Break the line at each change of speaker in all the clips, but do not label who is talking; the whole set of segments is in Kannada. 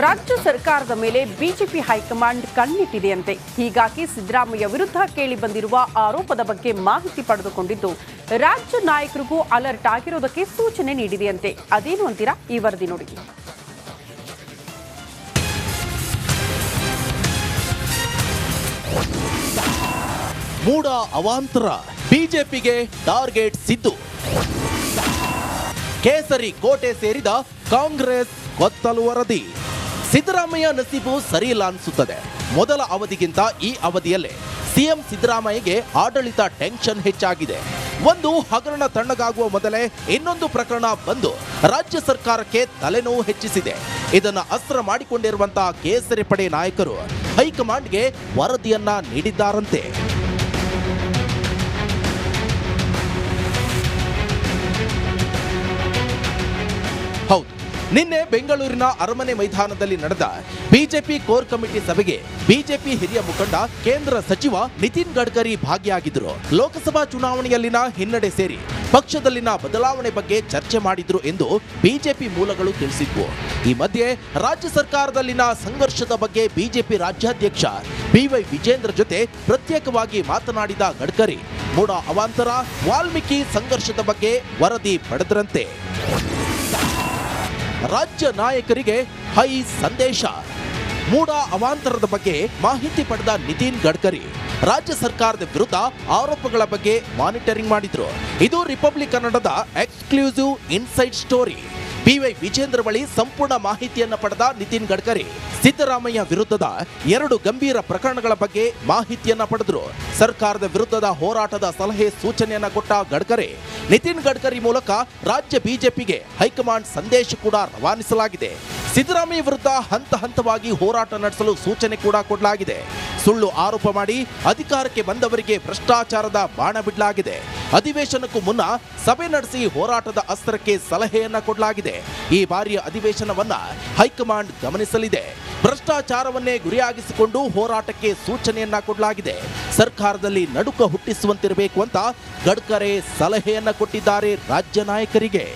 ರಾಜ್ಯ ಸರ್ಕಾರದ ಮೇಲೆ ಬಿಜೆಪಿ ಹೈಕಮಾಂಡ್ ಕಣ್ಣಿಟ್ಟಿದೆಯಂತೆ. ಹೀಗಾಗಿ ಸಿದ್ದರಾಮಯ್ಯ ವಿರುದ್ಧ ಕೇಳಿಬಂದಿರುವ ಆರೋಪದ ಬಗ್ಗೆ ಮಾಹಿತಿ ಪಡೆದುಕೊಂಡಿದ್ದು ರಾಜ್ಯ ನಾಯಕರಿಗೂ ಅಲರ್ಟ್ ಆಗಿರೋದಕ್ಕೆ ಸೂಚನೆ ನೀಡಿದೆಯಂತೆ. ಅದೇನು ಅಂತೀರಾ? ಈ ವರದಿ ನೋಡಿ.
ಮೂಡ ಅವಾಂತರ, ಬಿಜೆಪಿಗೆ ಟಾರ್ಗೆಟ್ ಸಿದ್ದು. ಕೇಸರಿ ಕೋಟೆ ಸೇರಿದ ಕಾಂಗ್ರೆಸ್ ಕೊತ್ತಲು ವರದಿ. ಸಿದ್ದರಾಮಯ್ಯ ನಸೀಬು ಸರಿಯಿಲ್ಲ ಅನಿಸುತ್ತದೆ. ಮೊದಲ ಅವಧಿಗಿಂತ ಈ ಅವಧಿಯಲ್ಲೇ ಸಿಎಂ ಸಿದ್ದರಾಮಯ್ಯಗೆ ಆಡಳಿತ ಟೆನ್ಷನ್ ಹೆಚ್ಚಾಗಿದೆ. ಒಂದು ಹಗರಣ ತಣ್ಣಗಾಗುವ ಮೊದಲೇ ಇನ್ನೊಂದು ಪ್ರಕರಣ ಬಂದು ರಾಜ್ಯ ಸರ್ಕಾರಕ್ಕೆ ತಲೆನೋವು ಹೆಚ್ಚಿಸಿದೆ. ಇದನ್ನು ಅಸ್ತ್ರ ಮಾಡಿಕೊಂಡಿರುವಂತಹ ಕೇಸರಿ ಪಡೆ ನಾಯಕರು ಹೈಕಮಾಂಡ್ಗೆ ವರದಿಯನ್ನ ನೀಡಿದ್ದಾರಂತೆ. ಹೌದು, ನಿನ್ನೆ ಬೆಂಗಳೂರಿನ ಅರಮನೆ ಮೈದಾನದಲ್ಲಿ ನಡೆದ ಬಿಜೆಪಿ ಕೋರ್ ಕಮಿಟಿ ಸಭೆಗೆ ಬಿಜೆಪಿ ಹಿರಿಯ ಮುಖಂಡ ಕೇಂದ್ರ ಸಚಿವ ನಿತಿನ್ ಗಡ್ಕರಿ ಭಾಗಿಯಾಗಿದ್ದರು. ಲೋಕಸಭಾ ಚುನಾವಣೆಯಲ್ಲಿನ ಹಿನ್ನಡೆ ಸೇರಿ ಪಕ್ಷದಲ್ಲಿನ ಬದಲಾವಣೆ ಬಗ್ಗೆ ಚರ್ಚೆ ಮಾಡಿದ್ರು ಎಂದು ಬಿಜೆಪಿ ಮೂಲಗಳು ತಿಳಿಸಿದ್ವು. ಈ ಮಧ್ಯೆ ರಾಜ್ಯ ಸರ್ಕಾರದಲ್ಲಿನ ಸಂಘರ್ಷದ ಬಗ್ಗೆ ಬಿಜೆಪಿ ರಾಜ್ಯಾಧ್ಯಕ್ಷ ಬಿವೈ ವಿಜೇಂದ್ರ ಜೊತೆ ಪ್ರತ್ಯೇಕವಾಗಿ ಮಾತನಾಡಿದ ಗಡ್ಕರಿ ಮೂಡ ಅವಾಂತರ, ವಾಲ್ಮೀಕಿ ಸಂಘರ್ಷದ ಬಗ್ಗೆ ವರದಿ ಪಡೆದ್ರಂತೆ. ರಾಜ್ಯ ನಾಯಕರಿಗೆ ಹೈ ಸಂದೇಶ. ಮೂಡ ಅವಾಂತರದ ಬಗ್ಗೆ ಮಾಹಿತಿ ಪಡೆದ ನಿತಿನ್ ಗಡ್ಕರಿ ರಾಜ್ಯ ಸರ್ಕಾರದ ವಿರುದ್ಧ ಆರೋಪಗಳ ಬಗ್ಗೆ ಮಾನಿಟರಿಂಗ್ ಮಾಡಿದ್ರು. ಇದು ರಿಪಬ್ಲಿಕ್ ಕನ್ನಡದ exclusive inside story. B Y Vijayendra ಬಳಿ ಸಂಪೂರ್ಣ ಮಾಹಿತಿಯನ್ನ ಪಡೆದ ನಿತಿನ್ ಗಡ್ಕರಿ ಸಿದ್ದರಾಮಯ್ಯ ವಿರುದ್ಧದ 2 ಗಂಭೀರ ಪ್ರಕರಣಗಳ ಬಗ್ಗೆ ಮಾಹಿತಿಯನ್ನ ಪಡೆದರು. ಸರ್ಕಾರದ ವಿರುದ್ಧದ ಹೋರಾಟದ ಸಲಹೆ ಸೂಚನೆಯನ್ನ ಕೊಟ್ಟ ಗಡ್ಕರಿ, ನಿತಿನ್ ಗಡ್ಕರಿ ಮೂಲಕ ರಾಜ್ಯ ಬಿಜೆಪಿಗೆ ಹೈಕಮಾಂಡ್ ಸಂದೇಶ ಕೂಡ ರವಾನಿಸಲಾಗಿದೆ. ಸಿದ್ದರಾಮಯ್ಯ ವಿರುದ್ಧ ಹಂತ ಹಂತವಾಗಿ ಹೋರಾಟ ನಡೆಸಲು ಸೂಚನೆ ಕೂಡ ಕೊಡಲಾಗಿದೆ. ಸುಳ್ಳು ಆರೋಪ ಮಾಡಿ ಅಧಿಕಾರಕ್ಕೆ ಬಂದವರಿಗೆ ಭ್ರಷ್ಟಾಚಾರದ ಬಾಣ ಬಿಡಲಾಗಿದೆ. ಅಧಿವೇಶನಕ್ಕೂ ಮುನ್ನ ಸಭೆ ನಡೆಸಿ ಹೋರಾಟದ ಅಸ್ತ್ರಕ್ಕೆ ಸಲಹೆಯನ್ನ ಕೊಡಲಾಗಿದೆ. ಈ ಬಾರಿಯ ಅಧಿವೇಶನವನ್ನ ಹೈಕಮಾಂಡ್ ಗಮನಿಸಲಿದೆ. ಭ್ರಷ್ಟಾಚಾರವನ್ನೇ ಗುರಿಯಾಗಿಸಿಕೊಂಡು ಹೋರಾಟಕ್ಕೆ ಸೂಚನೆಯನ್ನ ಕೊಡಲಾಗಿದೆ. ಸರ್ಕಾರದಲ್ಲಿ ನಡುಕ ಹುಟ್ಟಿಸುವಂತಿರಬೇಕು ಅಂತ ಗಡ್ಕರಿ ಸಲಹೆಯನ್ನ ಕೊಟ್ಟಿದ್ದಾರೆ ರಾಜ್ಯ ನಾಯಕರಿಗೆ.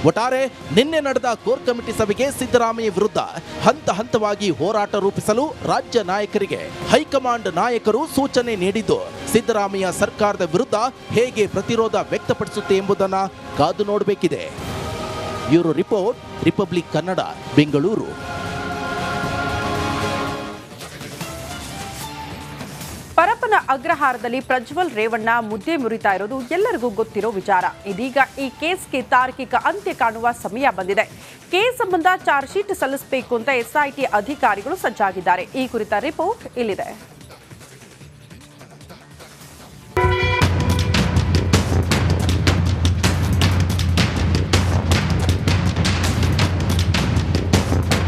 ಒಟ್ಟಾರೆ ನಿನ್ನೆ ನಡೆದ ಕೋರ್ ಕಮಿಟಿ ಸಭೆಗೆ ಸಿದ್ದರಾಮಯ್ಯ ವಿರುದ್ಧ ಹಂತ ಹಂತವಾಗಿ ಹೋರಾಟ ರೂಪಿಸಲು ರಾಜ್ಯ ನಾಯಕರಿಗೆ ಹೈಕಮಾಂಡ್ ನಾಯಕರು ಸೂಚನೆ ನೀಡಿದ್ದು ಸಿದ್ದರಾಮಯ್ಯ ಸರ್ಕಾರದ ವಿರುದ್ಧ ಹೇಗೆ ಪ್ರತಿರೋಧ ವ್ಯಕ್ತಪಡಿಸುತ್ತೆ ಎಂಬುದನ್ನು ಕಾದು ನೋಡಬೇಕಿದೆ. Bureau report, Republic Kannada, Bengaluru.
ಪರಪ್ಪನ ಅಗ್ರಹಾರದಲ್ಲಿ ಪ್ರಜ್ವಲ್ ರೇವಣ್ಣ ಮುದ್ದೆ ಮುರಿತಾ ಇರೋದು ಎಲ್ಲರಿಗೂ ಗೊತ್ತಿರೋ ವಿಚಾರ. ಇದೀಗ ಈ ಕೇಸ್ಗೆ ತಾರ್ಕಿಕ ಅಂತ್ಯ ಕಾಣುವ ಸಮಯ ಬಂದಿದೆ. ಕೇಸ್ ಸಂಬಂಧ ಚಾರ್ಜ್ ಶೀಟ್ ಸಲ್ಲಿಸಬೇಕು ಅಂತ ಎಸ್ಐಟಿ ಅಧಿಕಾರಿಗಳು ಸಜ್ಜಾಗಿದ್ದಾರೆ. ಈ ಕುರಿತ ರಿಪೋರ್ಟ್ ಇಲ್ಲಿದೆ.